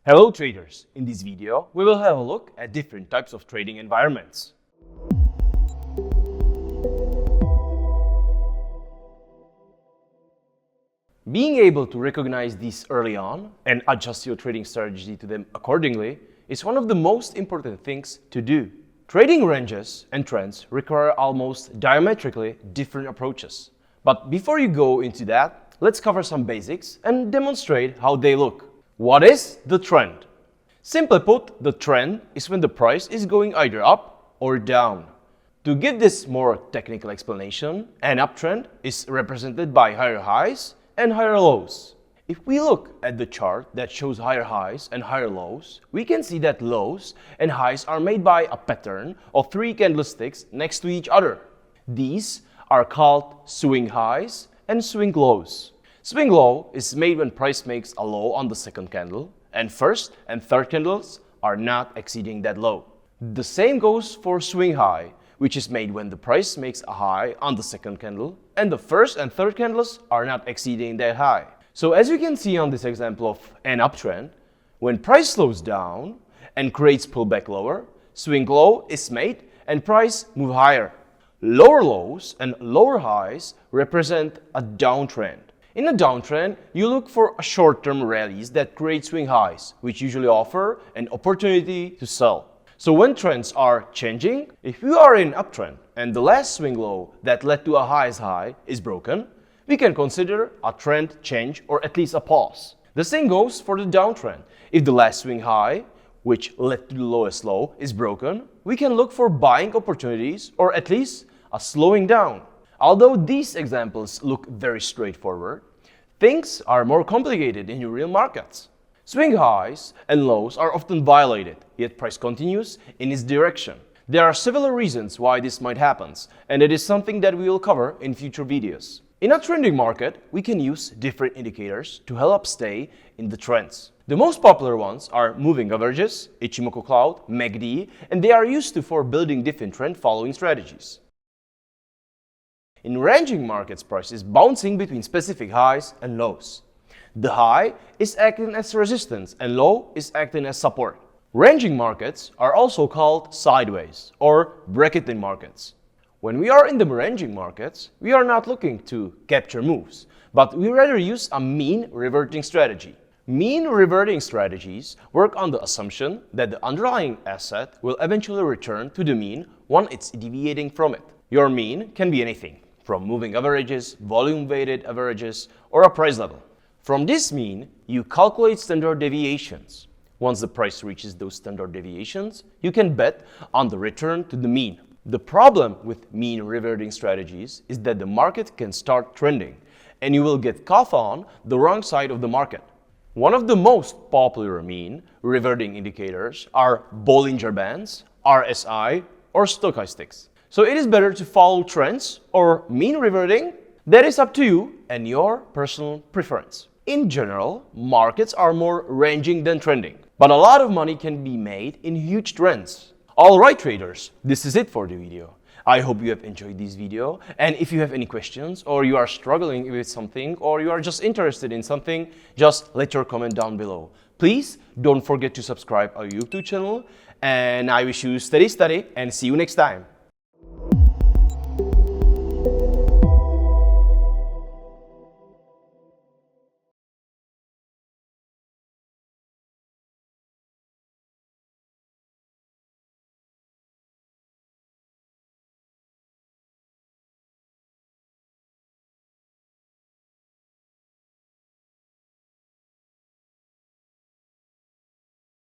Hello traders! In this video, we will have a look at different types of trading environments. Being able to recognize these early on and adjust your trading strategy to them accordingly is one of the most important things to do. Trading ranges and trends require almost diametrically different approaches. But before you go into that, let's cover some basics and demonstrate how they look. What is the trend? Simply put, the trend is when the price is going either up or down. To give this more technical explanation, an uptrend is represented by higher highs and higher lows. If we look at the chart that shows higher highs and higher lows, we can see that lows and highs are made by a pattern of 3 candlesticks next to each other. These are called swing highs and swing lows. Swing low is made when price makes a low on the second candle and first and third candles are not exceeding that low. The same goes for swing high, which is made when the price makes a high on the second candle and the first and third candles are not exceeding that high. So as you can see on this example of an uptrend, when price slows down and creates pullback lower, swing low is made and price move higher. Lower lows and lower highs represent a downtrend. In a downtrend, you look for short-term rallies that create swing highs, which usually offer an opportunity to sell. So when trends are changing, if you are in an uptrend and the last swing low that led to a highest high is broken, we can consider a trend change or at least a pause. The same goes for the downtrend. If the last swing high, which led to the lowest low, is broken, we can look for buying opportunities or at least a slowing down. Although these examples look very straightforward, things are more complicated in real markets. Swing highs and lows are often violated, yet price continues in its direction. There are several reasons why this might happen, and it is something that we will cover in future videos. In a trending market, we can use different indicators to help stay in the trends. The most popular ones are moving averages, Ichimoku cloud, MACD, and they are used for building different trend following strategies. In ranging markets, price is bouncing between specific highs and lows. The high is acting as resistance and low is acting as support. Ranging markets are also called sideways or bracketing markets. When we are in the ranging markets, we are not looking to capture moves, but we rather use a mean reverting strategy. Mean reverting strategies work on the assumption that the underlying asset will eventually return to the mean when it's deviating from it. Your mean can be anything, from moving averages, volume-weighted averages, or a price level. From this mean, you calculate standard deviations. Once the price reaches those standard deviations, you can bet on the return to the mean. The problem with mean reverting strategies is that the market can start trending, and you will get caught on the wrong side of the market. One of the most popular mean reverting indicators are Bollinger Bands, RSI, or stochastics. So it is better to follow trends or mean reverting. That is up to you and your personal preference. In general, markets are more ranging than trending, but a lot of money can be made in huge trends. Alright traders, this is it for the video. I hope you have enjoyed this video, and if you have any questions or you are struggling with something or you are just interested in something, just let your comment down below. Please don't forget to subscribe our YouTube channel, and I wish you steady and see you next time.